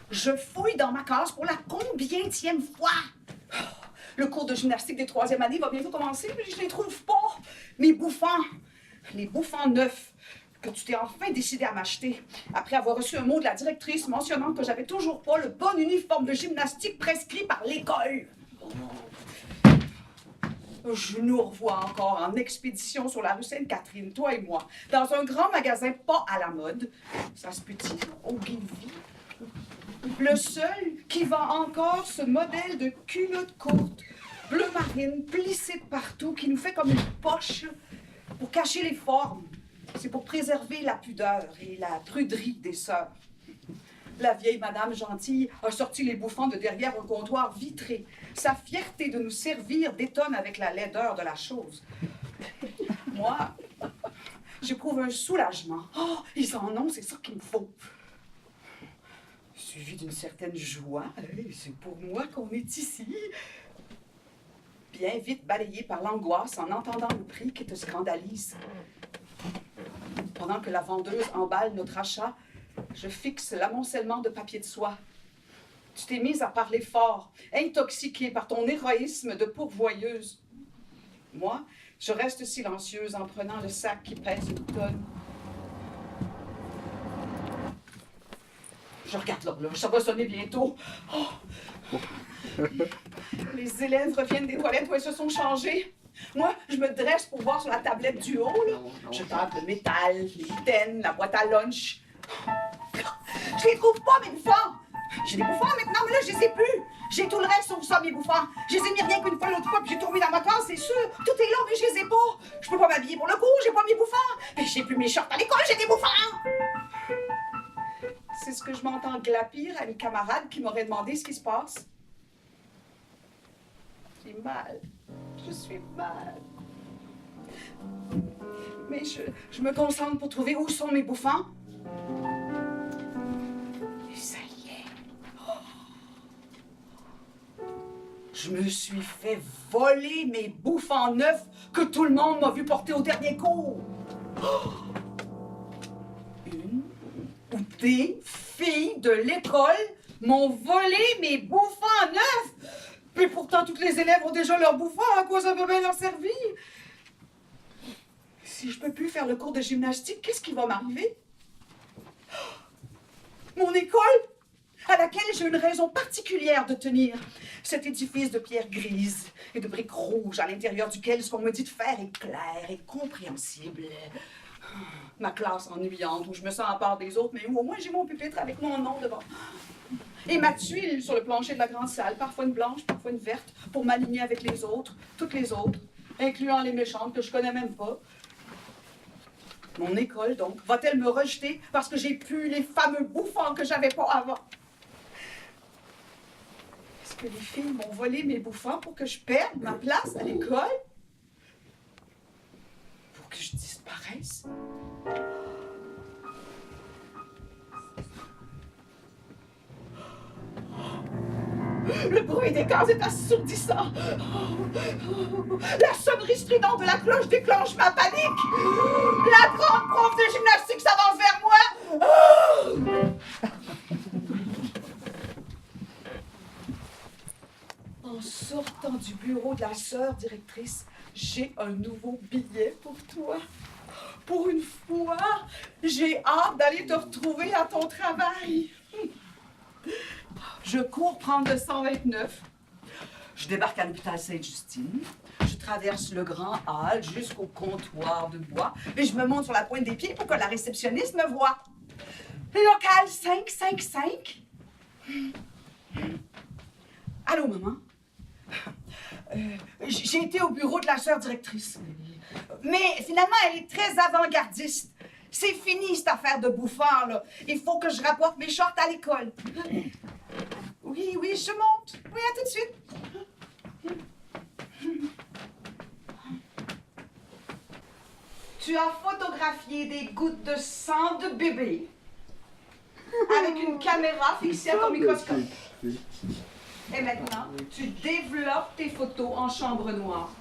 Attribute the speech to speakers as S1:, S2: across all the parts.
S1: Je fouille dans ma classe pour la combienième fois? Le cours de gymnastique des 3e années va bientôt commencer, mais je les trouve pas. Mes bouffants, les bouffants neufs que tu t'es enfin décidé à m'acheter, après avoir reçu un mot de la directrice mentionnant que j'avais toujours pas le bon uniforme de gymnastique prescrit par l'école. Je nous revois encore en expédition sur la rue Sainte-Catherine, toi et moi, dans un grand magasin pas à la mode. Ça se peut-il, Ogilvy? Le seul qui vend encore ce modèle de culotte courte, bleu marine, plissée de partout, qui nous fait comme une poche pour cacher les formes. C'est pour préserver la pudeur et la pruderie des sœurs. La vieille madame gentille a sorti les bouffants de derrière un comptoir vitré. Sa fierté de nous servir détonne avec la laideur de la chose. Moi, j'éprouve un soulagement. Oh, ils en ont, c'est ça qu'il me faut. Suivi d'une certaine joie. C'est pour moi qu'on est ici. Bien vite balayé par l'angoisse en entendant le prix qui te scandalise. Pendant que la vendeuse emballe notre achat, je fixe l'amoncellement de papier de soie. Tu t'es mise à parler fort, intoxiquée par ton héroïsme de pourvoyeuse. Moi, je reste silencieuse en prenant le sac qui pèse une tonne. Je regarde l'horloge, ça va sonner bientôt. Oh. Les élèves reviennent des toilettes où elles se sont changées. Moi, je me dresse pour voir sur la tablette du haut. Là. Je tape le métal, les mitaines, la boîte à lunch. Je les trouve pas, mes bouffants. J'ai des bouffants maintenant, mais là, je les ai plus. J'ai tout le reste sauf ça, mes bouffants. Je les ai mis rien qu'une fois l'autre fois, puis j'ai tourné dans ma classe, c'est sûr. Tout est là, mais je les ai pas. Je peux pas m'habiller pour le cours, j'ai pas mes bouffants. Puis j'ai plus mes shorts à l'école, j'ai des bouffants. C'est ce que je m'entends glapir à une camarade qui m'aurait demandé ce qui se passe. J'ai mal. Je suis mal. Mais je me concentre pour trouver où sont mes bouffants. Et ça y est. Oh. Je me suis fait voler mes bouffants neufs que tout le monde m'a vu porter au dernier cours. Oh. Une ou des filles de l'école m'ont volé mes bouffants neufs. Mais pourtant, toutes les élèves ont déjà leurs bouffants. À quoi ça va bien leur servir? Si je peux plus faire le cours de gymnastique, qu'est-ce qui va m'arriver? Mon école, à laquelle j'ai une raison particulière de tenir. Cet édifice de pierre grise et de briques rouges à l'intérieur duquel ce qu'on me dit de faire est clair et compréhensible. Ma classe ennuyante, où je me sens à part des autres, mais où au moins j'ai mon pupitre avec mon nom devant. Et ma tuile sur le plancher de la grande salle, parfois une blanche, parfois une verte, pour m'aligner avec les autres, toutes les autres, incluant les méchantes que je connais même pas. Mon école, donc, va-t-elle me rejeter parce que j'ai plus les fameux bouffants que j'avais pas avant? Est-ce que les filles m'ont volé mes bouffants pour que je perde ma place à l'école? Pour que je disparaisse? Le bruit des gaz est assourdissant. La sonnerie stridente de la cloche déclenche ma panique. La grande prof de gymnastique s'avance vers moi. En sortant du bureau de la sœur directrice, j'ai un nouveau billet pour toi. Pour une fois, j'ai hâte d'aller te retrouver à ton travail. Je cours prendre le 129. Je débarque à l'hôpital Sainte-Justine. Je traverse le grand hall jusqu'au comptoir de bois et je me monte sur la pointe des pieds pour que la réceptionniste me voie. Local 555. Allô, maman? J'ai été au bureau de la sœur directrice. Mais finalement, elle est très avant-gardiste. C'est fini, cette affaire de bouffard, là. Il faut que je rapporte mes shorts à l'école. Oui, je monte. Oui, à tout de suite. Tu as photographié des gouttes de sang de bébé avec une caméra fixée à ton microscope. Et maintenant, tu développes tes photos en chambre noire,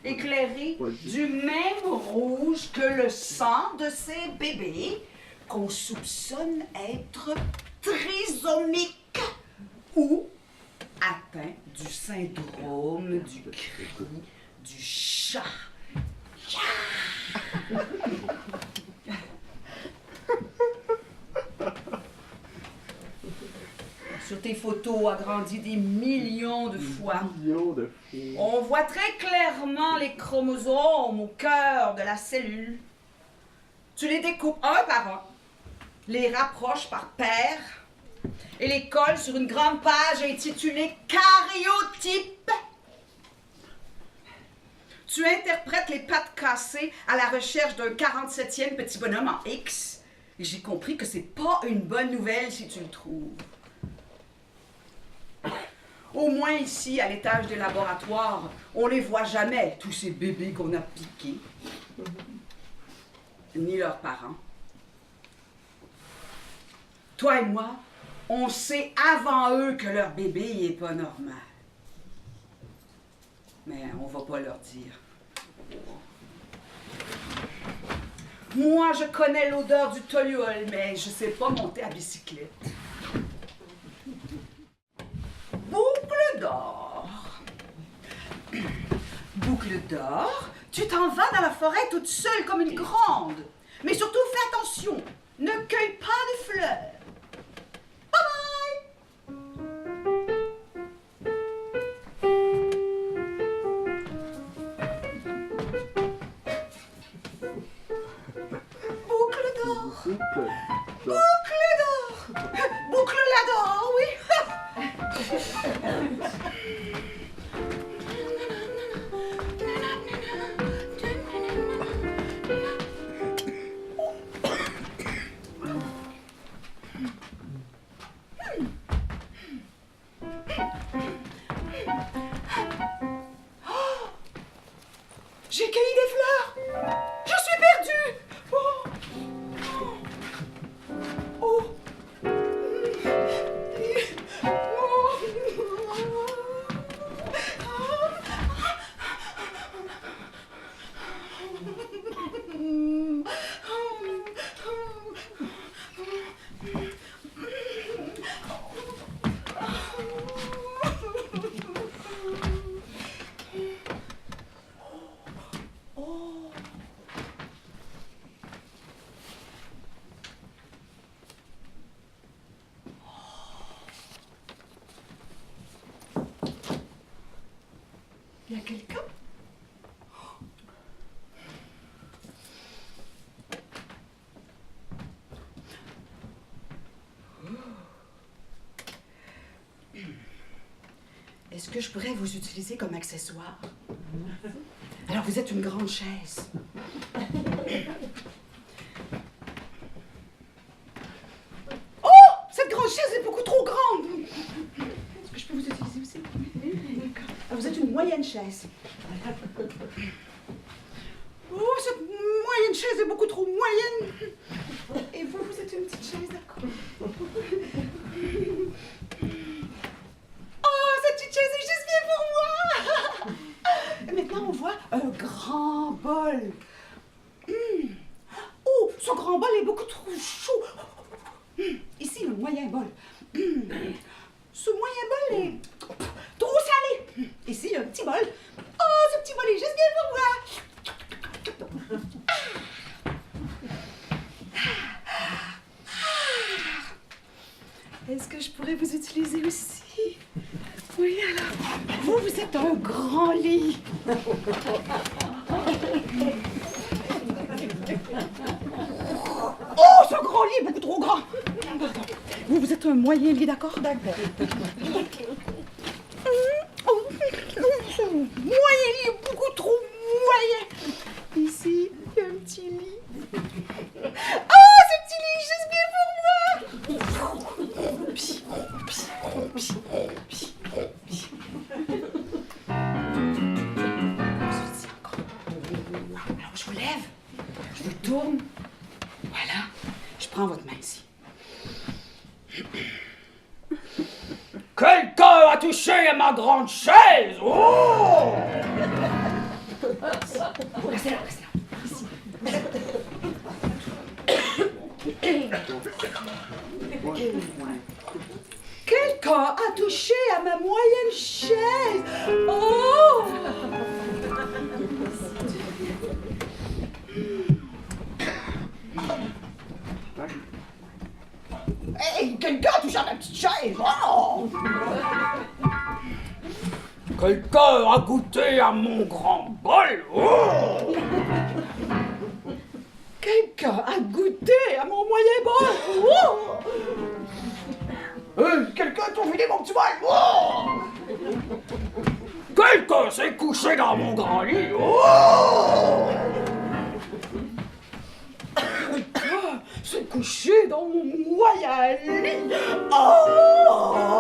S1: éclairées du même rouge que le sang de ces bébés, qu'on soupçonne être trisomique ou atteint du syndrome du cri du chat. Sur tes photos agrandies des millions de fois, on voit très clairement les chromosomes au cœur de la cellule. Tu les découpes un par un, les rapproches par paire et les colles sur une grande page intitulée « Karyotype ». Tu interprètes les pattes cassées à la recherche d'un 47e petit bonhomme en X. Et j'ai compris que c'est pas une bonne nouvelle si tu le trouves. Au moins ici, à l'étage des laboratoires, on les voit jamais, tous ces bébés qu'on a piqués. Ni leurs parents. Toi et moi, on sait avant eux que leur bébé est pas normal. Mais on va pas leur dire. Moi, je connais l'odeur du toluol, mais je sais pas monter à bicyclette. Boucle d'or. Boucle d'or, tu t'en vas dans la forêt toute seule comme une grande. Mais surtout, fais attention, ne cueille pas de fleurs. Bye bye! Boucle d'or. Boucle d'or. Boucle la d'or, oui. J'ai cueilli des fleurs. Je suis perdue. Oh. Oh. Il y a quelqu'un? Est-ce que je pourrais vous utiliser comme accessoire? Alors, vous êtes une grande chaise. Oh! Cette grande chaise est beaucoup trop grande! Est-ce que je peux vous utiliser aussi? Alors, vous êtes une moyenne chaise. Oh, cette moyenne chaise est beaucoup trop moyenne. Et vous, vous êtes une petite chaise, d'accord? Oh, cette petite chaise est juste bien pour moi. Maintenant, on voit un grand bol. Oh, ce grand bol est beaucoup trop chaud. Ici, le moyen bol. Ce moyen bol est trop salé. Ici, un petit bol. Oh, ce petit bol est juste bien pour moi. Est-ce que je pourrais vous utiliser aussi? Oui, alors, vous êtes un grand lit. Oh, ce grand lit est beaucoup trop grand. Pardon. Vous êtes un moyen lit, d'accord? D'accord. Oh, ce moyen lit est beaucoup trop moyen. Ici, il y a un petit lit. Oh, ce petit lit est juste bien pour moi. Alors, je vous lève, je vous tourne. Voilà, je prends votre main ici. Quelqu'un a touché à ma grande chaise! Oh! Restez là, restez là. Ici. Quelqu'un a touché à ma moyenne chaise. Oh! Hey, quelqu'un a touché à ma petite chaise. Oh!
S2: Quelqu'un a goûté à mon grand bol. Oh!
S1: Quelqu'un a goûté à mon moyen bol. Oh! Quelqu'un a tout vidé mon petit bol. Oh!
S2: Quelqu'un s'est couché dans mon grand lit. Oh!
S1: Quelqu'un s'est couché dans mon moyen lit. Oh!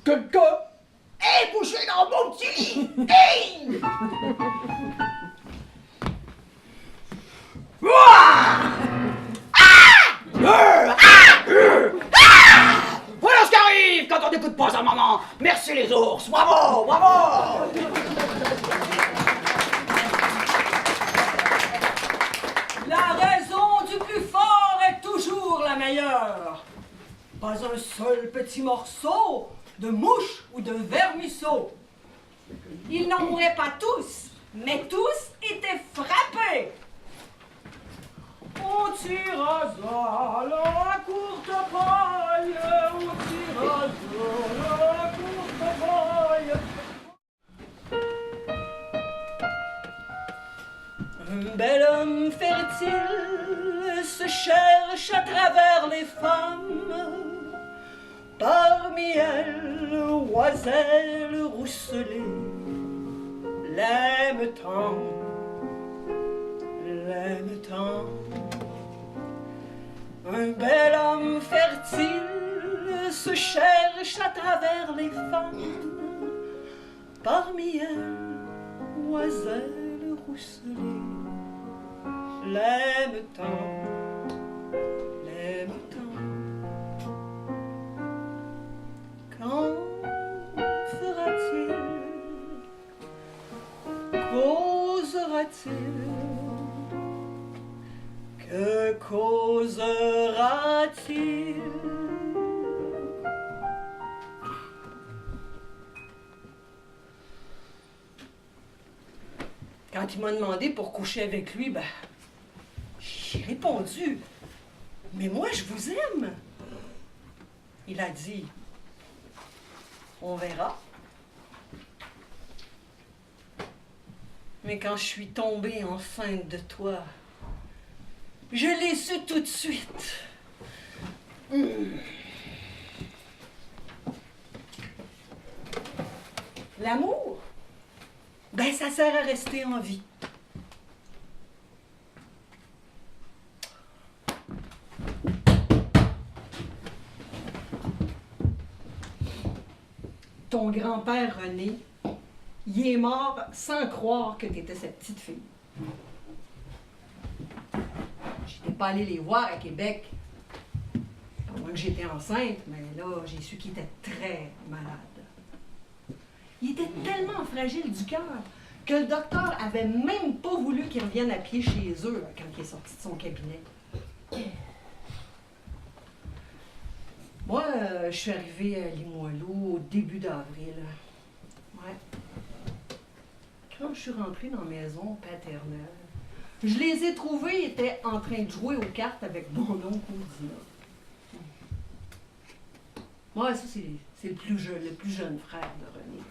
S1: Quelqu'un est couché dans mon petit lit. Hey!
S2: Voilà ce qui arrive quand on n'écoute pas sa maman. Merci les ours. Bravo, bravo.
S3: La raison du plus fort est toujours la meilleure. Pas un seul petit morceau de mouche ou de vermisseau. Ils n'en mouraient pas tous, mais tous étaient frappés. On tire à la courte paille, on tire à la courte paille. Un bel homme fertile se cherche à travers les femmes. Parmi elles, oiselle rousselée, l'aime tant, l'aime tant. Un bel homme fertile se cherche à travers les femmes. Parmi elles, oiselle rousselée, l'aime tant, l'aime tant. Quand fera-t-il, causera-t-il, que causera-t-il? Quand il m'a demandé pour coucher avec lui, ben, j'ai répondu, mais moi je vous aime. Il a dit, on verra. Mais quand je suis tombée enceinte de toi, je l'ai su tout de suite. L'amour, ben ça sert à rester en vie. Ton grand-père René, il est mort sans croire que tu étais cette petite fille. J'étais pas allée les voir à Québec. Pendant que j'étais enceinte, mais là, j'ai su qu'il était très malade. Il était tellement fragile du cœur que le docteur avait même pas voulu qu'il revienne à pied chez eux quand il est sorti de son cabinet. Moi, je suis arrivée à Limoilou au début d'avril. Ouais. Quand je suis rentrée dans la maison paternelle, je les ai trouvés, ils étaient en train de jouer aux cartes avec mon oncle Odina. Moi, ça, c'est le plus jeune frère de René.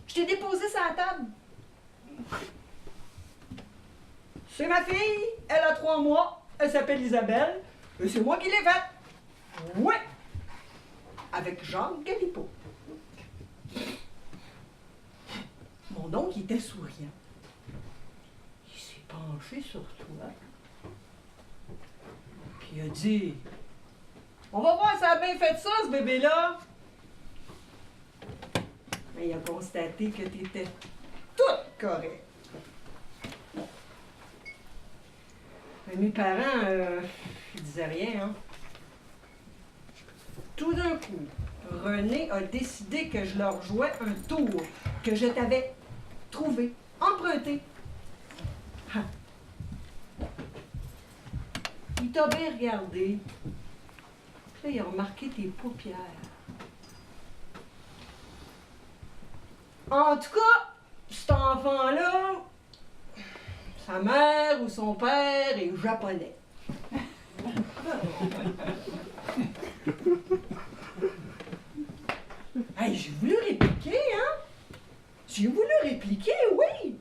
S3: Je t'ai déposé sur la table. C'est ma fille, elle a 3 mois, elle s'appelle Isabelle, et c'est moi qui l'ai faite. Oui! Avec Jacques Galipeau. Mon oncle était souriant. Il s'est penché sur toi. Puis il a dit, on va voir si ça a bien fait ça, ce bébé-là. Mais il a constaté que tu étais toute correcte. Mais mes parents, ils disaient rien, hein. Tout d'un coup, René a décidé que je leur jouais un tour, que je t'avais trouvé, emprunté. Ah. Il t'a bien regardé. Puis là, il a remarqué tes paupières. En tout cas, cet enfant-là, sa mère ou son père est japonais. Hey, j'ai voulu répliquer, hein? J'ai voulu répliquer, oui!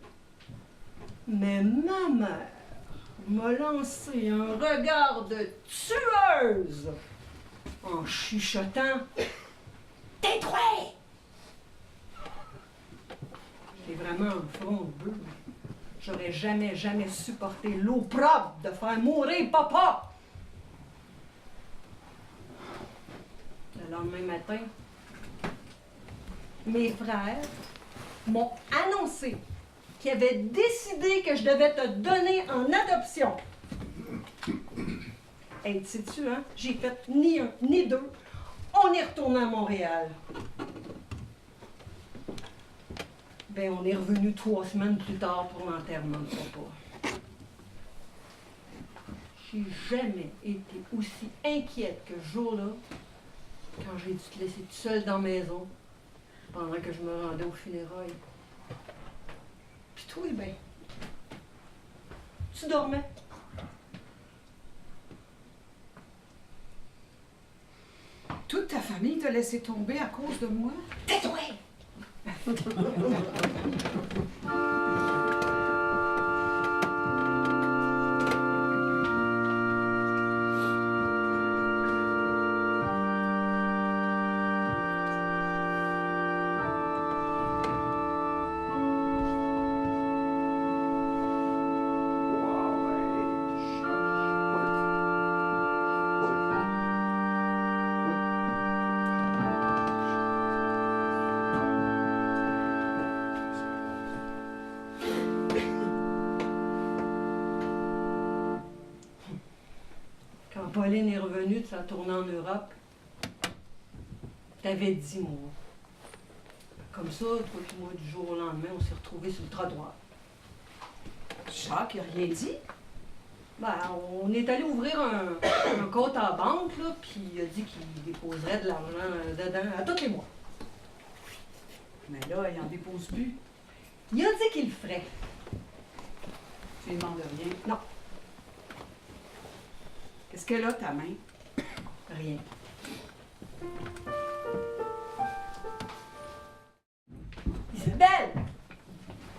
S3: Mais ma mère m'a lancé un regard de tueuse en chuchotant « Tais-toi! » J'ai vraiment un front bleu. J'aurais jamais supporté l'opprobre de faire mourir papa! Le lendemain matin, mes frères m'ont annoncé qu'ils avaient décidé que je devais te donner en adoption. Hey, tu sais-tu, hein? J'ai fait ni un, ni deux. On est retourné à Montréal. Ben, on est revenu 3 semaines plus tard pour l'enterrement de papa. J'ai jamais été aussi inquiète que ce jour-là quand j'ai dû te laisser toute seule dans la maison pendant que je me rendais aux funérailles. Puis toi, ben, tu dormais.
S1: Toute ta famille t'a laissé tomber à cause de moi?
S3: Tais-toi! Quand Pauline est revenue de sa tournée en Europe, t'avais 10 mois. Comme ça, toi et moi, du jour au lendemain, on s'est retrouvés sur le trottoir.
S1: Jacques n'a rien dit?
S3: Ben, on est allé ouvrir un compte à la banque, là, puis il a dit qu'il déposerait de l'argent dedans à tous les mois.
S1: Mais là, il n'en dépose plus.
S3: Il a dit qu'il le ferait.
S1: Tu lui demandes rien.
S3: Non,
S1: Qu'est-ce qu'elle a, ta main?
S3: rien. Isabelle!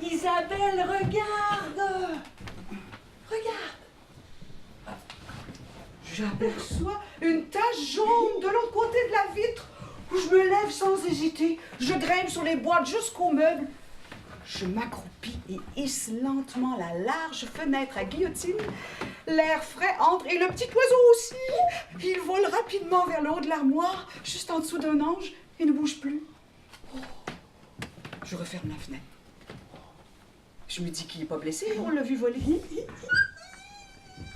S3: Isabelle, regarde! Regarde!
S1: J'aperçois une tache jaune de l'autre côté de la vitre où je me lève sans hésiter. Je grimpe sur les boîtes jusqu'au meuble. Je m'accroupis et hisse lentement la large fenêtre à guillotine. L'air frais entre et le petit oiseau aussi. Il vole rapidement vers le haut de l'armoire, juste en dessous d'un ange, et ne bouge plus. Oh. Je referme la fenêtre. Je me dis qu'il n'est pas blessé, on l'a vu voler.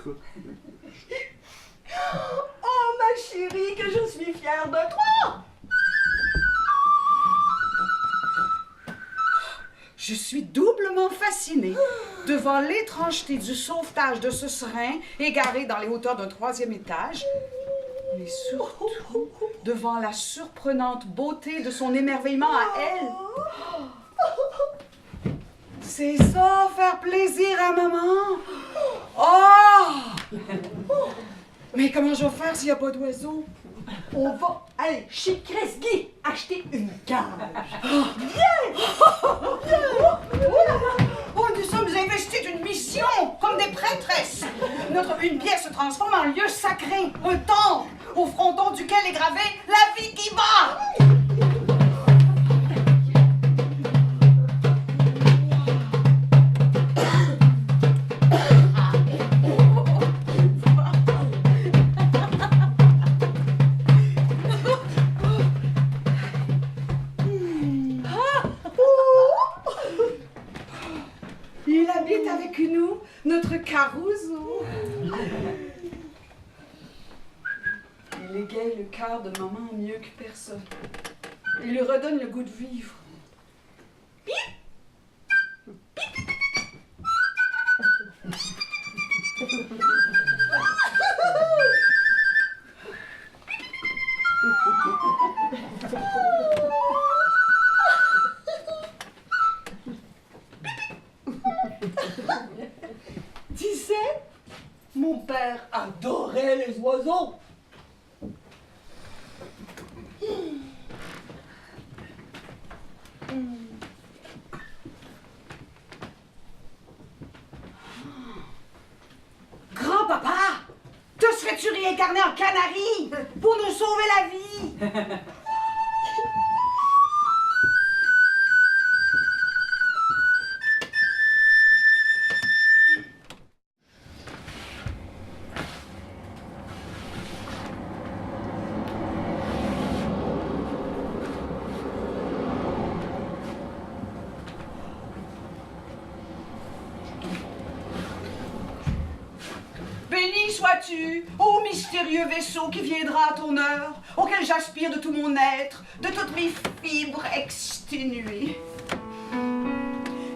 S3: Oh, ma chérie, que je suis fière de toi!
S1: Je suis doublement fascinée devant l'étrangeté du sauvetage de ce serin égaré dans les hauteurs d'un 3e étage, mais surtout devant la surprenante beauté de son émerveillement à elle. C'est ça, faire plaisir à maman! Oh! Mais comment je vais faire s'il n'y a pas d'oiseau?
S3: On va aller chez Kresge acheter une cage.
S1: Oh, nous sommes investis d'une mission, comme des prêtresses. Notre une pièce se transforme en lieu sacré, un temple, au fronton duquel est gravé la vie qui bat. Il habite avec nous, notre Caruso. Il égaye le cœur cœur de maman mieux que personne. Il lui redonne le goût de vivre.
S3: Tu sais, mon père adorait les oiseaux.
S1: Grand-papa, te serais-tu réincarné en canari pour nous sauver la vie? Béni sois-tu, ô mystérieux vaisseau qui viendra à ton heure, auquel j'aspire de tout mon être, de toutes mes fibres exténuées.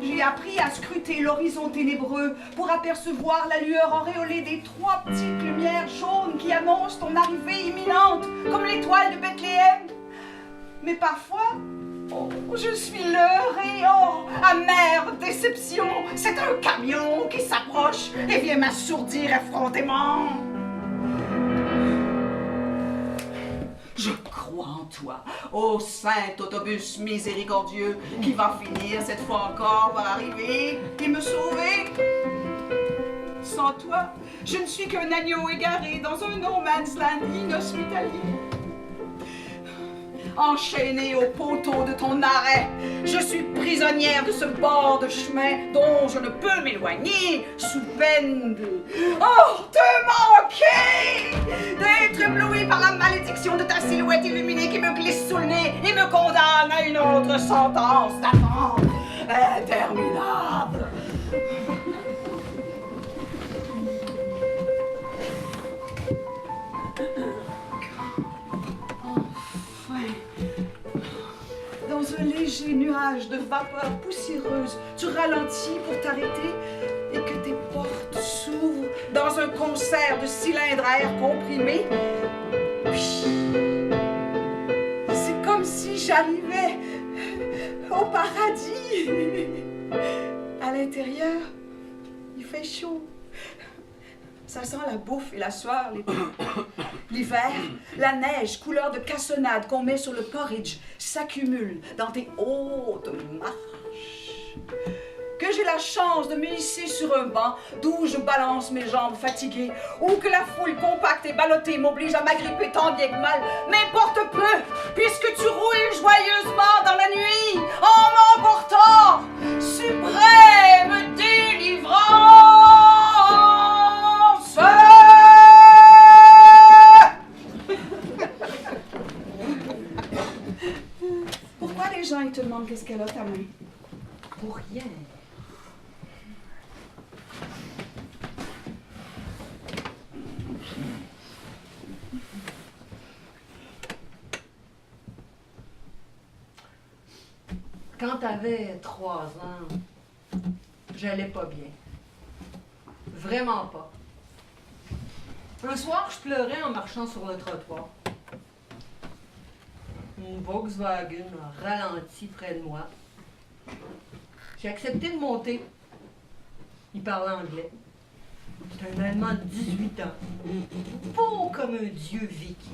S1: J'ai appris à scruter l'horizon ténébreux pour apercevoir la lueur auréolée des 3 petites lumières jaunes qui annoncent ton arrivée imminente, comme l'étoile de Bethléem. Mais parfois, oh, je suis leurrée, oh, amère déception. C'est un camion qui s'approche et vient m'assourdir effrontément. Je crois en toi, ô saint autobus miséricordieux, qui va finir cette fois encore par arriver et me sauver. Sans toi, je ne suis qu'un agneau égaré dans un no man's land inhospitalier. Enchaînée au poteau de ton arrêt, je suis prisonnière de ce bord de chemin dont je ne peux m'éloigner sous peine de... Oh, te manquer! D'être ébloui par la malédiction de ta silhouette illuminée qui me glisse sous le nez et me condamne à une autre sentence d'attente interminable. Dans un léger nuage de vapeur poussiéreuse, tu ralentis pour t'arrêter et que tes portes s'ouvrent dans un concert de cylindres à air comprimé. Puis, c'est comme si j'arrivais au paradis. À l'intérieur, il fait chaud. Ça sent la bouffe et la sueur l'été. L'hiver, la neige couleur de cassonade qu'on met sur le porridge s'accumule dans tes hautes marches. Que j'ai la chance de me hisser sur un banc d'où je balance mes jambes fatiguées, ou que la foule compacte et ballottée m'oblige à m'agripper tant bien que mal, m'importe peu, puisque tu roules joyeusement dans la nuit en m'emportant, suprême délivrance. Pourquoi les gens ils te demandent qu'est-ce qu'elle a ta main?
S3: Pour rien. Quand t'avais 3 ans, j'allais pas bien. Vraiment pas. Un soir, je pleurais en marchant sur le trottoir. Une Volkswagen a ralenti près de moi. J'ai accepté de monter. Il parlait anglais. C'est un Allemand de 18 ans. Beau comme un dieu viking.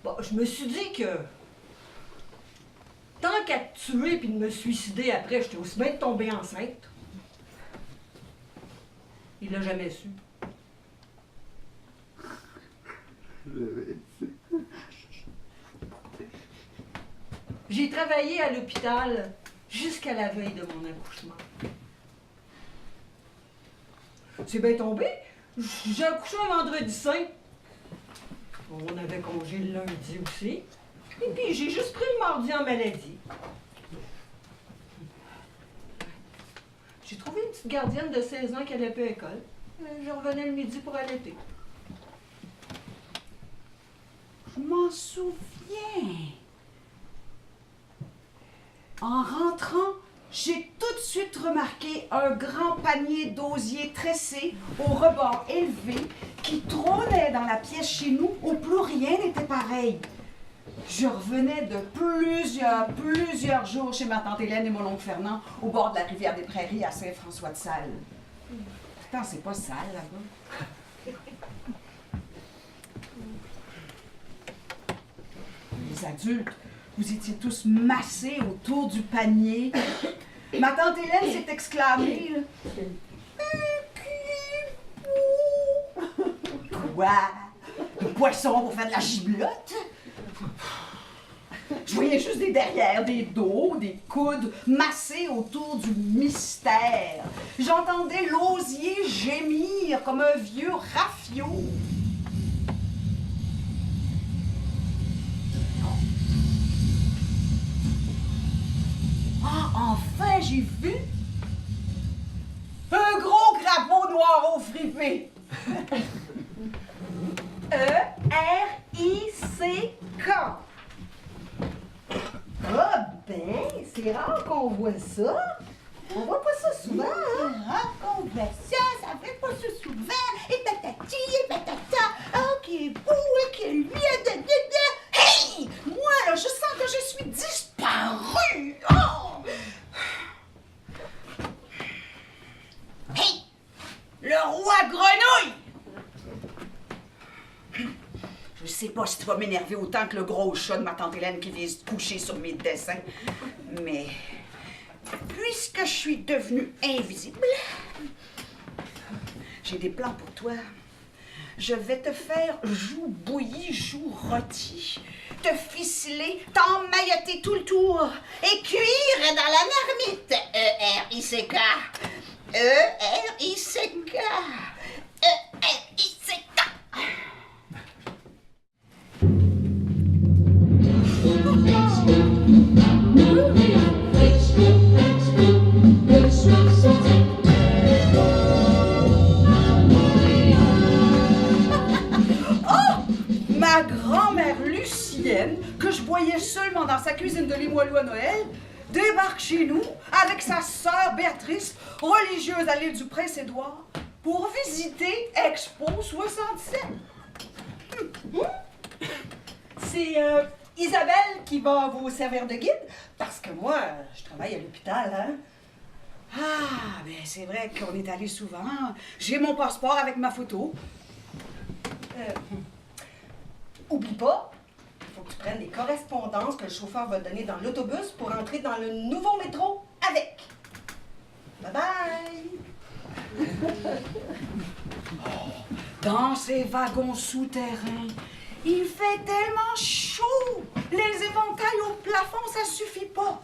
S3: Bon, je me suis dit que tant qu'à te tuer puis de me suicider après, j'étais aussi bien de tomber enceinte. Il l'a jamais su. J'ai travaillé à l'hôpital jusqu'à la veille de mon accouchement. C'est bien tombé. J'ai accouché un vendredi saint. On avait congé le lundi aussi. Et puis j'ai juste pris le mardi en maladie. J'ai trouvé une petite gardienne de 16 ans qui allait pas à l'école. Je revenais le midi pour allaiter.
S1: Je m'en souviens. En rentrant, j'ai tout de suite remarqué un grand panier d'osier tressé au rebord élevé qui trônait dans la pièce chez nous où plus rien n'était pareil. Je revenais de plusieurs jours chez ma tante Hélène et mon oncle Fernand au bord de la rivière des Prairies à Saint-François-de-Sales. Pourtant, c'est pas sale là-bas. Les adultes, vous étiez tous massés autour du panier. Ma tante Hélène s'est exclamée. Quoi? Le poisson pour faire de la giblotte? Je voyais juste des derrières, des dos, des coudes massés autour du mystère. J'entendais l'osier gémir comme un vieux rafio. Ah, enfin, j'ai vu un gros crapaud noir au fripé. E-R-I-C-K.
S3: Ah ben, c'est rare qu'on voit ça. On voit pas ça souvent, hein?
S1: Ah, qu'on voit ça, ça fait pas ça souvent. Et patati, et patata. Oh, qui est beau, et qui est lui, hey! Moi, là, je sens que je suis disparue. Oh! Hey! Le roi grenouille! Je sais pas si tu vas m'énerver autant que le gros chat de ma tante Hélène qui vient se coucher sur mes dessins, mais puisque je suis devenue invisible, j'ai des plans pour toi. Je vais te faire joue bouillie, joue rôtie, te ficeler, t'emmailloter tout le tour et cuire dans la marmite. E-R-I-C-K. E-R-I-C-K. E-R-I-C-K. Ma grand-mère Lucienne, que je voyais seulement dans sa cuisine de Limoilou à Noël, débarque chez nous avec sa sœur Béatrice, religieuse à l'île du Prince-Édouard, pour visiter Expo 67.
S3: C'est Isabelle qui va vous servir de guide, parce que moi, je travaille à l'hôpital, hein?
S1: Ah, ben c'est vrai qu'on est allé souvent. J'ai mon passeport avec ma photo.
S3: Oublie pas, il faut que tu prennes les correspondances que le chauffeur va te donner dans l'autobus pour entrer dans le nouveau métro avec. Bye bye!
S1: Dans ces wagons souterrains, il fait tellement chaud. Les éventails au plafond, ça suffit pas.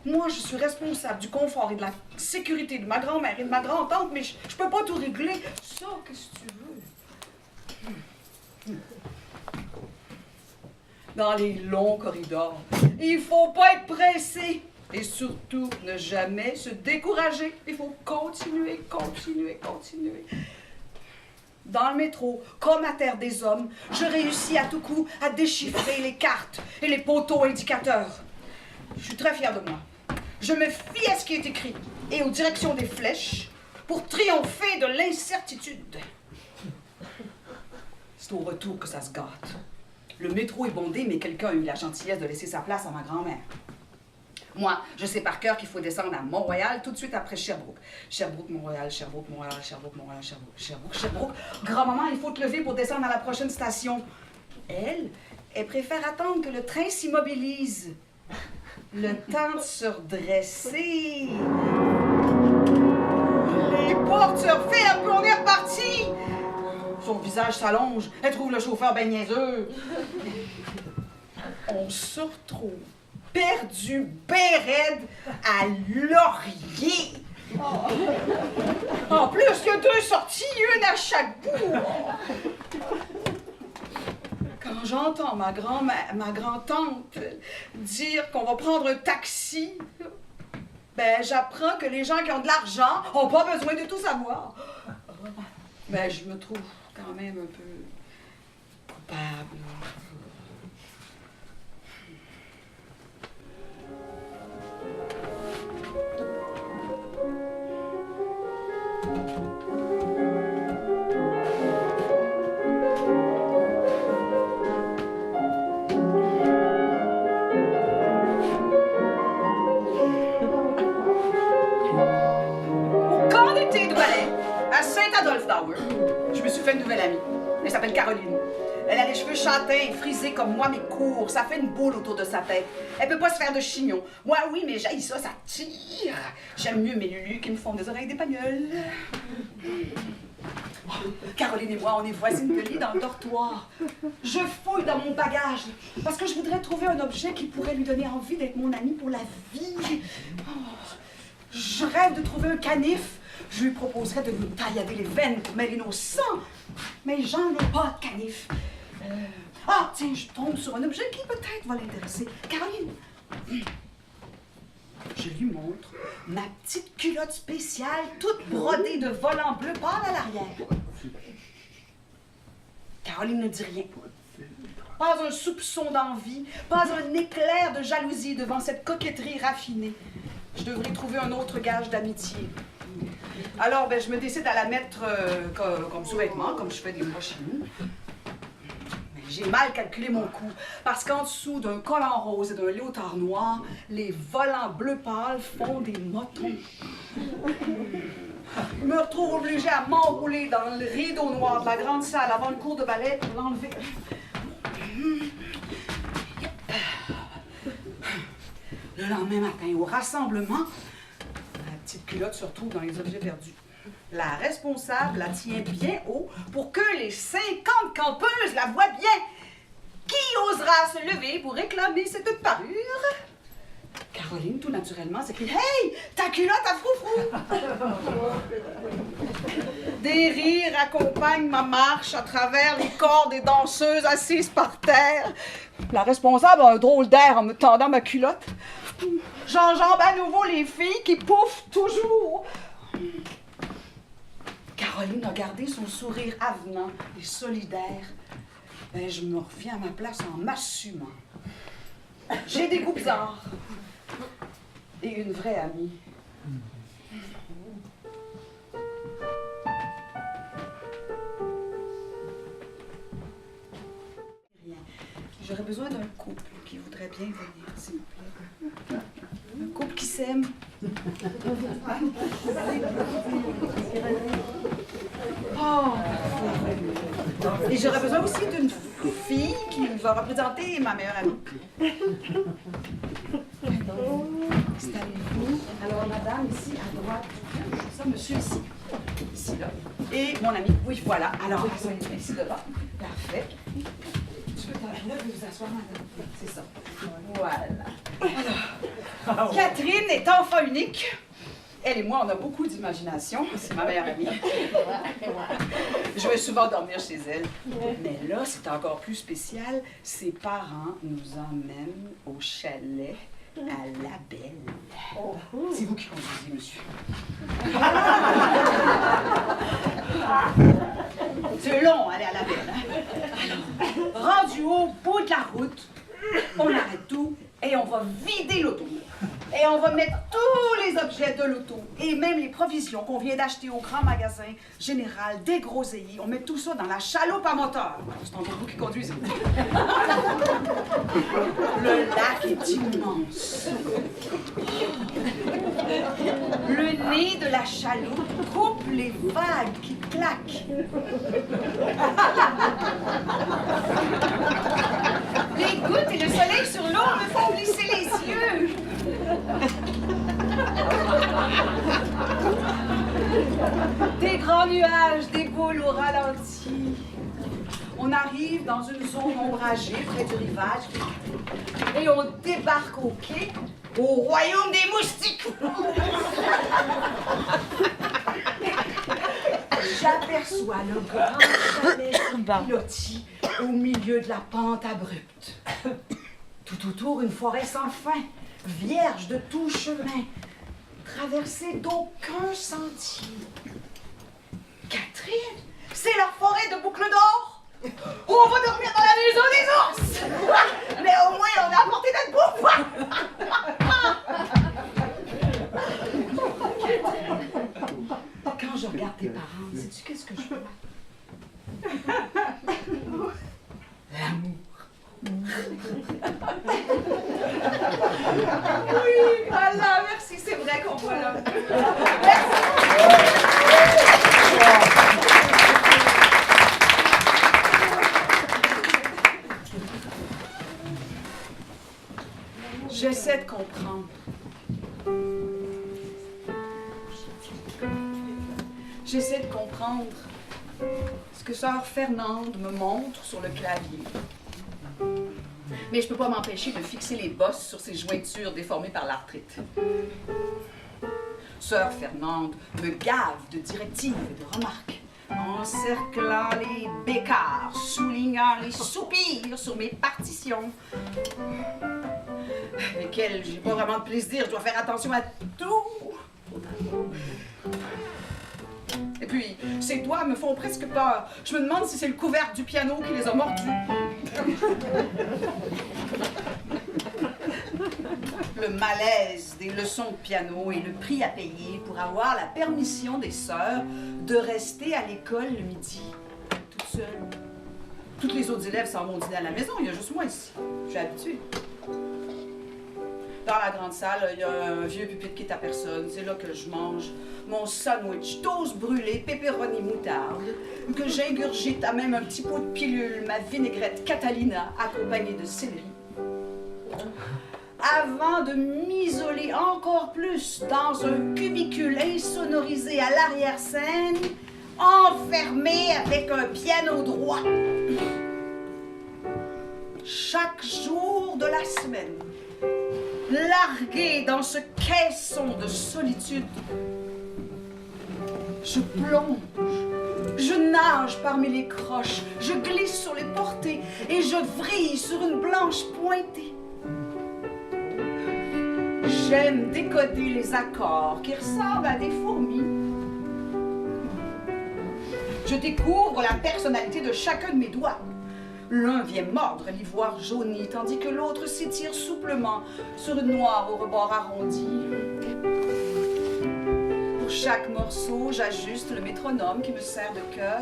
S1: Moi, je suis responsable du confort et de la sécurité de ma grand-mère et de ma grand-tante, mais je peux pas tout régler. Ça, qu'est-ce que tu veux? Dans les longs corridors, il faut pas être pressé. Et surtout, ne jamais se décourager. Il faut continuer, continuer, continuer. Dans le métro, comme à Terre des Hommes, je réussis à tout coup à déchiffrer les cartes et les poteaux indicateurs. Je suis très fière de moi. Je me fie à ce qui est écrit et aux directions des flèches pour triompher de l'incertitude. C'est au retour que ça se gâte. Le métro est bondé, mais quelqu'un a eu la gentillesse de laisser sa place à ma grand-mère. Moi, je sais par cœur qu'il faut descendre à Mont-Royal tout de suite après Sherbrooke. Sherbrooke, Mont-Royal, Sherbrooke, Mont-Royal, Sherbrooke, Mont-Royal, Sherbrooke, Sherbrooke, Sherbrooke. Grand-maman, il faut te lever pour descendre à la prochaine station. Elle préfère attendre que le train s'immobilise. Le temps de se redresser. Les portes se referment, puis on est reparti. Son visage s'allonge. Elle trouve le chauffeur ben niaiseux. On se retrouve perdu, raide, à Laurier. En plus, il y a 2 sorties, une à chaque bout. Quand j'entends ma grand-mère, ma grand-tante dire qu'on va prendre un taxi, ben j'apprends que les gens qui ont de l'argent n'ont pas besoin de tout savoir. Ben je me trouve quand même un peu coupable. Flower. Je me suis fait une nouvelle amie. Elle s'appelle Caroline. Elle a les cheveux châtains et frisés comme moi, mais courts. Ça fait une boule autour de sa tête. Elle peut pas se faire de chignon. Moi, oui, mais j'haïs ça, ça tire. J'aime mieux mes lulus qui me font des oreilles d'épagneul. Caroline et moi, on est voisines de lit dans le dortoir. Je fouille dans mon bagage parce que je voudrais trouver un objet qui pourrait lui donner envie d'être mon amie pour la vie. Je rêve de trouver un canif. Je lui proposerais de nous taillader les veines pour mêler nos sangs. Mais j'en ai pas de canif. Ah, tiens, je tombe sur un objet qui peut-être va l'intéresser. Caroline, je lui montre ma petite culotte spéciale, toute brodée de volants bleu pâle à l'arrière. Caroline ne dit rien. Pas un soupçon d'envie, pas un éclair de jalousie devant cette coquetterie raffinée. Je devrais trouver un autre gage d'amitié. Alors, je me décide à la mettre comme sous-vêtement, comme je fais des mois chez nous. Mais j'ai mal calculé mon coup, parce qu'en dessous d'un collant rose et d'un léotard noir, les volants bleu pâle font des motons. Je me retrouve obligée à m'enrouler dans le rideau noir de la grande salle avant le cours de ballet pour l'enlever. Le lendemain matin, au rassemblement, la petite culotte se retrouve dans les objets perdus. La responsable la tient bien haut pour que les 50 campeuses la voient bien. Qui osera se lever pour réclamer cette parure? Caroline, tout naturellement, s'écrie « Hey, ta culotte à froufrou! » Des rires accompagnent ma marche à travers les corps des danseuses assises par terre. La responsable a un drôle d'air en me tendant ma culotte. J'enjambe à nouveau les filles qui pouffent toujours. Caroline a gardé son sourire avenant et solidaire. Je me reviens à ma place en m'assumant. J'ai des goûts bizarres. Et une vraie amie. Rien. J'aurais besoin d'un couple qui voudrait bien venir, s'il vous plaît. Un couple qui s'aime. Oh. Et j'aurais besoin aussi d'une fille qui va représenter ma meilleure amie. Installez-vous. Alors, madame, ici, à droite. Ça, monsieur, ici. Ici, là. Et mon ami. Oui, voilà. Alors, asseyez-vous ici devant. Parfait. Tu peux vous asseoir, madame. C'est ça. Voilà. Alors, Catherine est enfant unique. Elle et moi, on a beaucoup d'imagination. C'est ma meilleure amie. Je vais souvent dormir chez elle. Mais là, c'est encore plus spécial. Ses parents nous emmènent au chalet à La Belle. C'est vous qui conduisez, monsieur. C'est long, aller à La Belle. Hein? Alors, rendu au bout de la route, on arrête tout et on va vider l'auto. Et on va mettre tous les objets de l'auto et même les provisions qu'on vient d'acheter au grand magasin général des Groseilliers. On met tout ça dans la chaloupe à moteur. C'est encore vous qui conduisez. Le lac est immense. Le nez de la chaloupe coupe les vagues qui claquent. Les gouttes et le soleil sur l'eau me font glisser les yeux. Des grands nuages déboulent au ralenti. On arrive dans une zone ombragée près du rivage et on débarque au quai au royaume des moustiques. J'aperçois le grand chalet loti au milieu de la pente abrupte. Tout autour, une forêt sans fin, vierge de tout chemin, traversée d'aucun sentier. Catherine, c'est la forêt de Boucle d'Or. On va dormir dans la maison des ours. Mais au moins, on a apporté notre bouffe. Quand je regarde tes parents, sais-tu qu'est-ce que je vois? L'amour. Oui, voilà, merci, c'est vrai qu'on voit là. Merci. J'essaie de comprendre. J'essaie de comprendre ce que sœur Fernande me montre sur le clavier. Mais je peux pas m'empêcher de fixer les bosses sur ces jointures déformées par l'arthrite. Sœur Fernande me gave de directives et de remarques, encerclant les bécards, soulignant les soupirs sur mes partitions, lesquels j'ai pas vraiment de plaisir, je dois faire attention à tout. Et puis, ces doigts me font presque peur. Je me demande si c'est le couvercle du piano qui les a mordus. Le malaise des leçons de piano et le prix à payer pour avoir la permission des sœurs de rester à l'école le midi, toute seule. Toutes les autres élèves s'en vont dîner à la maison, il y a juste moi ici. Je suis habituée. Dans la grande salle, il y a un vieux pupitre qui est à personne. C'est là que je mange mon sandwich, toast brûlé, pepperoni moutarde, que j'ingurgite à même un petit pot de pilule, ma vinaigrette Catalina, accompagnée de céleri. Avant de m'isoler encore plus dans un cubicule insonorisé à l'arrière-scène, enfermé avec un piano droit. Chaque jour de la semaine, largué dans ce caisson de solitude, je plonge, je nage parmi les croches, je glisse sur les portées et je vrille sur une blanche pointée. J'aime décoder les accords qui ressemblent à des fourmis. Je découvre la personnalité de chacun de mes doigts. L'un vient mordre l'ivoire jauni, tandis que l'autre s'étire souplement sur une noire au rebord arrondi. Pour chaque morceau, j'ajuste le métronome qui me sert de cœur.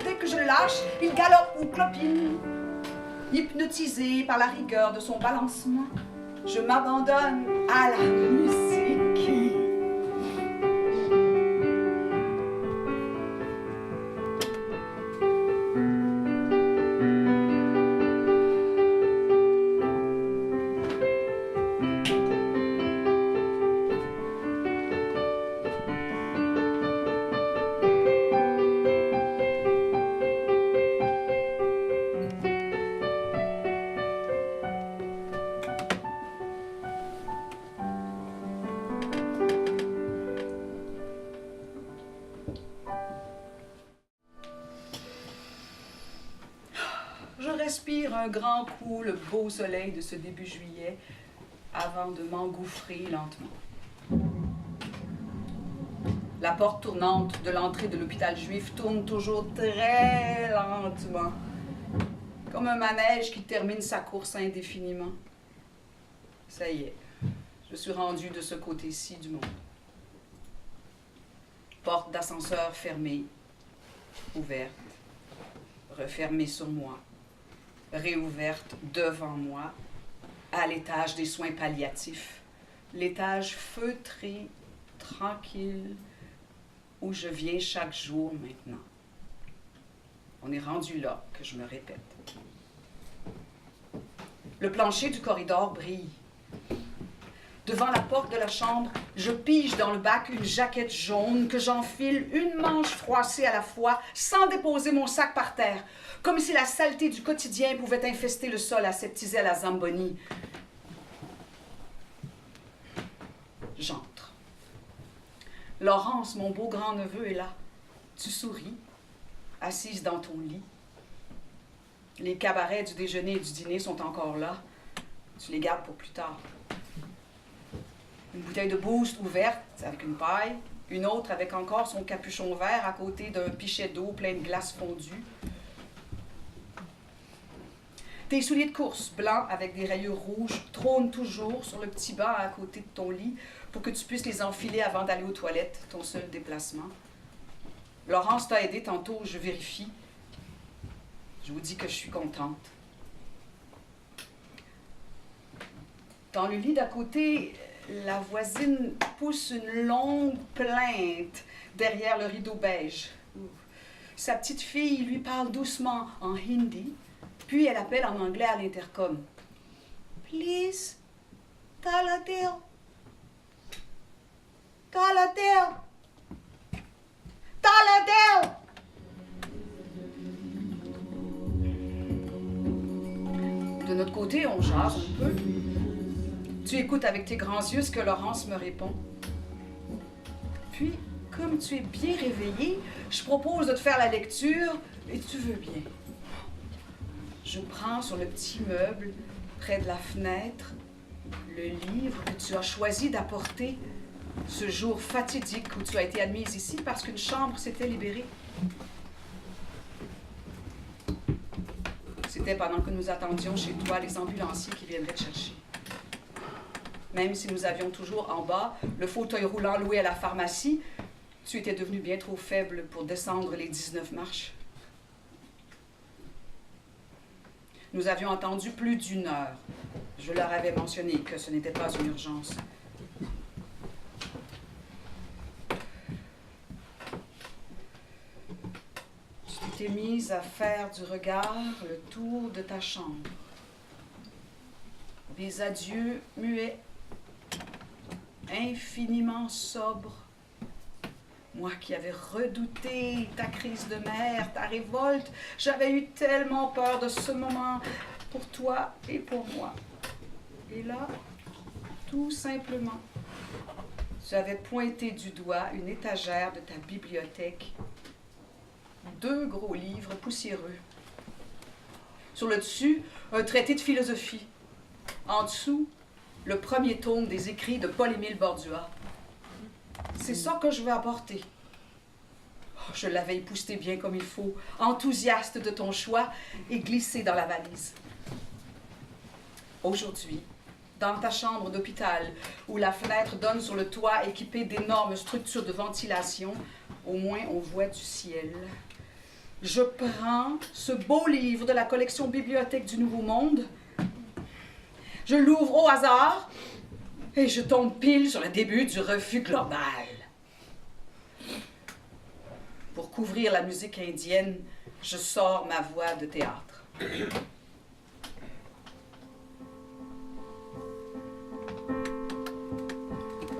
S1: Dès que je le lâche, il galope ou clopine. Hypnotisé par la rigueur de son balancement, je m'abandonne à la musique. Je respire un grand coup le beau soleil de ce début juillet avant de m'engouffrer lentement. La porte tournante de l'entrée de l'hôpital juif tourne toujours très lentement, comme un manège qui termine sa course indéfiniment. Ça y est, je suis rendue de ce côté-ci du monde. Porte d'ascenseur fermée, ouverte, refermée sur moi, réouverte devant moi, à l'étage des soins palliatifs, l'étage feutré, tranquille, où je viens chaque jour maintenant. On est rendu là que je me répète. Le plancher du corridor brille. Devant la porte de la chambre, je pige dans le bac une jaquette jaune que j'enfile une manche froissée à la fois sans déposer mon sac par terre, comme si la saleté du quotidien pouvait infester le sol aseptisé à la Zamboni. J'entre. Laurence, mon beau grand-neveu, est là. Tu souris, assise dans ton lit. Les cabarets du déjeuner et du dîner sont encore là. Tu les gardes pour plus tard. Une bouteille de boost ouverte avec une paille, une autre avec encore son capuchon vert à côté d'un pichet d'eau plein de glace fondue. Tes souliers de course blancs avec des rayures rouges trônent toujours sur le petit banc à côté de ton lit pour que tu puisses les enfiler avant d'aller aux toilettes, ton seul déplacement. Laurence t'a aidé tantôt, je vérifie. Je vous dis que je suis contente. Dans le lit d'à côté, la voisine pousse une longue plainte derrière le rideau beige. Sa petite fille lui parle doucement en hindi, puis elle appelle en anglais à l'intercom. « Please, Taladell. Taladell. Taladell. De notre côté, on jase un peu. Tu écoutes avec tes grands yeux ce que Laurence me répond. Puis, comme tu es bien réveillé, je propose de te faire la lecture et tu veux bien. Je prends sur le petit meuble, près de la fenêtre, le livre que tu as choisi d'apporter ce jour fatidique où tu as été admise ici parce qu'une chambre s'était libérée. C'était pendant que nous attendions chez toi les ambulanciers qui viendraient te chercher. Même si nous avions toujours en bas le fauteuil roulant loué à la pharmacie, tu étais devenu bien trop faible pour descendre les 19 marches. Nous avions attendu plus d'1 heure. Je leur avais mentionné que ce n'était pas une urgence. Tu t'es mise à faire du regard le tour de ta chambre. Des adieux muets, infiniment sobres. Moi qui avais redouté ta crise de nerfs, ta révolte, j'avais eu tellement peur de ce moment pour toi et pour moi. Et là, tout simplement, tu avais pointé du doigt une étagère de ta bibliothèque. 2 gros livres poussiéreux. Sur le dessus, un traité de philosophie. En dessous, le premier tome des écrits de Paul-Émile Bordua. C'est ça que je veux apporter. Oh, je l'avais épousseté bien comme il faut, enthousiaste de ton choix, et glissé dans la valise. Aujourd'hui, dans ta chambre d'hôpital, où la fenêtre donne sur le toit équipé d'énormes structures de ventilation, au moins on voit du ciel. Je prends ce beau livre de la collection Bibliothèque du Nouveau Monde, je l'ouvre au hasard et je tombe pile sur le début du refus global. Pour couvrir la musique indienne, je sors ma voix de théâtre.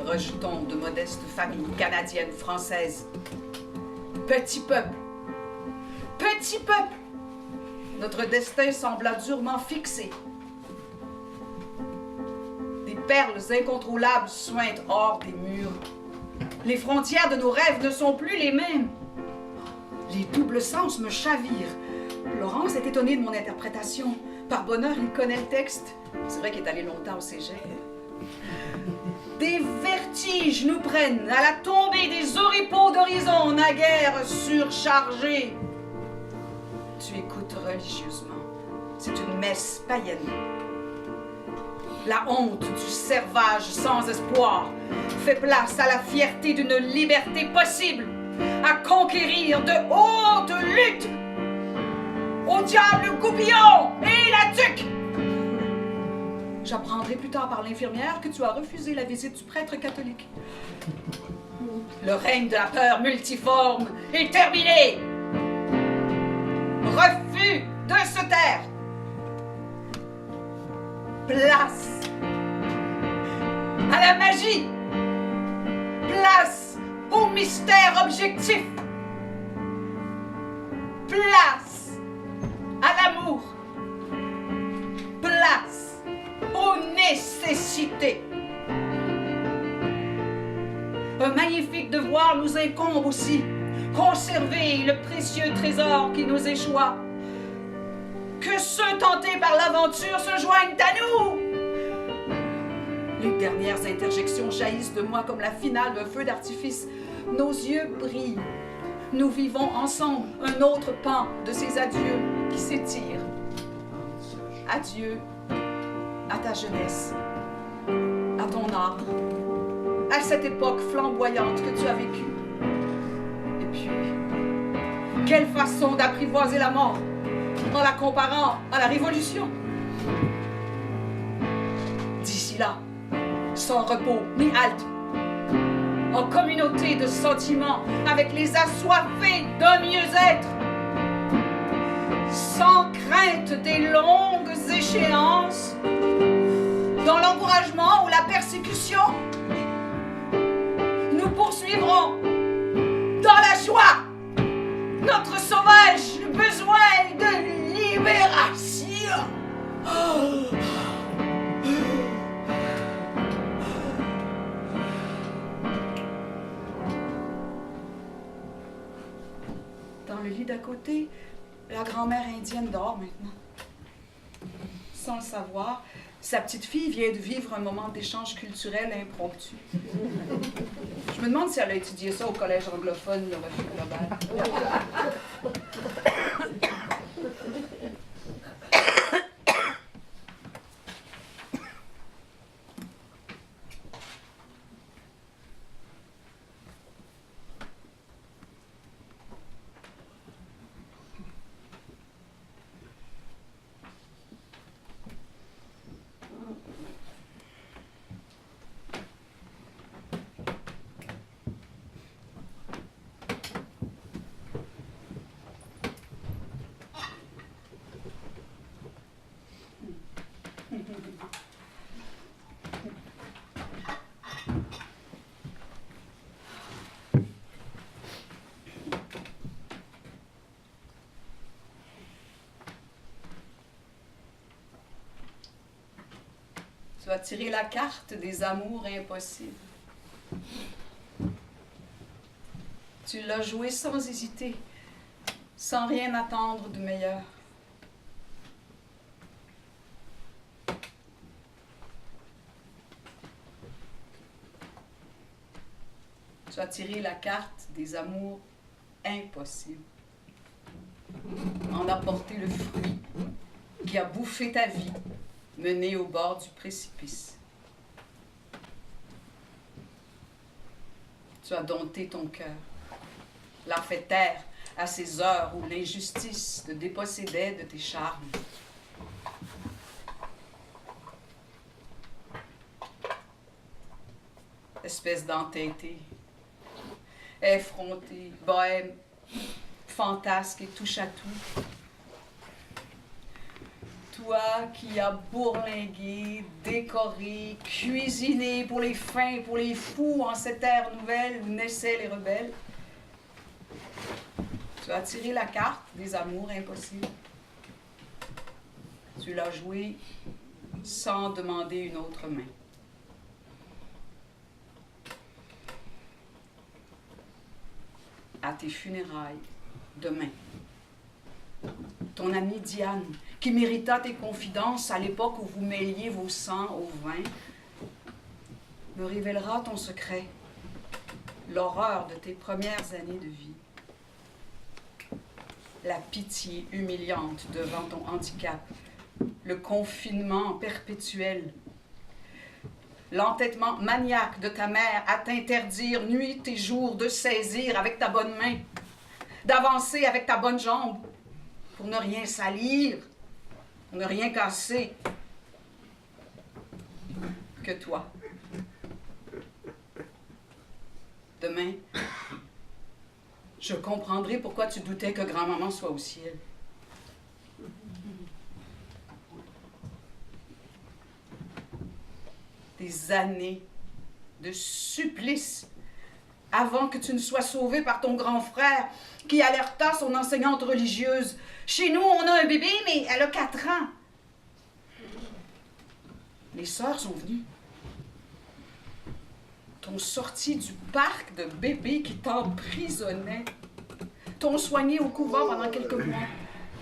S1: Rejetons de modestes familles canadiennes, françaises. Petit peuple. Petit peuple. Notre destin sembla durement fixé. Des perles incontrôlables suintent hors des murs. Les frontières de nos rêves ne sont plus les mêmes. Les doubles sens me chavirent. Laurence est étonnée de mon interprétation. Par bonheur, il connaît le texte. C'est vrai qu'il est allé longtemps au cégep. Des vertiges nous prennent à la tombée des oripeaux d'horizon naguère surchargés. Tu écoutes religieusement. C'est une messe païenne. La honte du servage sans espoir fait place à la fierté d'une liberté possible, à conquérir de hautes luttes. Au diable Goupillon et la Duc! J'apprendrai plus tard par l'infirmière que tu as refusé la visite du prêtre catholique. Le règne de la peur multiforme est terminé. Refus de se taire. Place à la magie. Place au mystère objectif. Place à l'amour. Place aux nécessités. Un magnifique devoir nous incombe aussi. Conserver le précieux trésor qui nous échoua. Que ceux tentés par l'aventure se joignent à nous. Les dernières interjections jaillissent de moi comme la finale d'un feu d'artifice. Nos yeux brillent. Nous vivons ensemble un autre pan de ces adieux qui s'étirent. Adieu à ta jeunesse, à ton art, à cette époque flamboyante que tu as vécue. Et puis, quelle façon d'apprivoiser la mort en la comparant à la Révolution. D'ici là, sans repos ni halte, en communauté de sentiments avec les assoiffés d'un mieux-être, sans crainte des longues échéances, dans l'encouragement ou la persécution, nous poursuivrons dans la joie notre sauvage besoin de libération. Dans le lit d'à côté, la grand-mère indienne dort maintenant. Sans le savoir, sa petite fille vient de vivre un moment d'échange culturel impromptu. Je me demande si elle a étudié ça au collège anglophone, le refus global. Tu vas tirer la carte des amours impossibles. Tu l'as joué sans hésiter, sans rien attendre de meilleur. Tu as tiré la carte des amours impossibles. En as porté le fruit qui a bouffé ta vie, menée au bord du précipice. Tu as dompté ton cœur, l'as fait taire à ces heures où l'injustice te dépossédait de tes charmes. Espèce d'entêté, effronté, bohème, fantasque et touche-à-tout. Toi qui as bourlingué, décoré, cuisiné pour les fins, pour les fous en cette ère nouvelle où naissaient les rebelles. Tu as tiré la carte des amours impossibles. Tu l'as joué sans demander une autre main. À tes funérailles, demain, ton amie Diane, qui mérita tes confidences à l'époque où vous mêliez vos sangs au vin, me révélera ton secret, l'horreur de tes premières années de vie, la pitié humiliante devant ton handicap, le confinement perpétuel, l'entêtement maniaque de ta mère à t'interdire nuit et jour de saisir avec ta bonne main, d'avancer avec ta bonne jambe, pour ne rien salir, pour ne rien casser que toi. Demain, je comprendrai pourquoi tu doutais que grand-maman soit au ciel. Des années de supplice avant que tu ne sois sauvée par ton grand frère qui alerta son enseignante religieuse. Chez nous, on a un bébé, mais elle a 4 ans. Les sœurs sont venues. T'ont sorti du parc de bébés qui t'emprisonnait. T'ont soigné au couvent pendant quelques mois.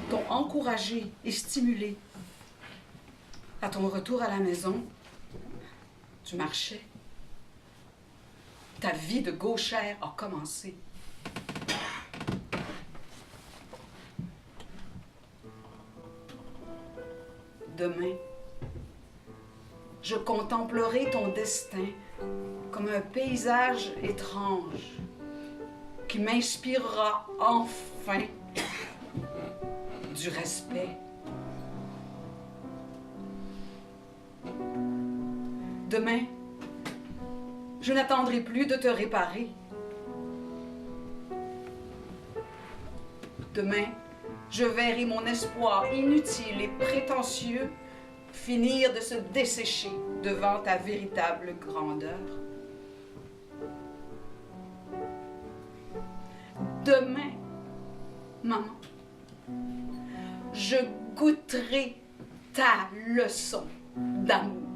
S1: T'ont encouragé et stimulé. À ton retour à la maison, tu marchais. Ta vie de gauchère a commencé. Demain, je contemplerai ton destin comme un paysage étrange qui m'inspirera enfin du respect. Demain, je n'attendrai plus de te réparer. Demain, je verrai mon espoir inutile et prétentieux finir de se dessécher devant ta véritable grandeur. Demain, maman, je goûterai ta leçon d'amour.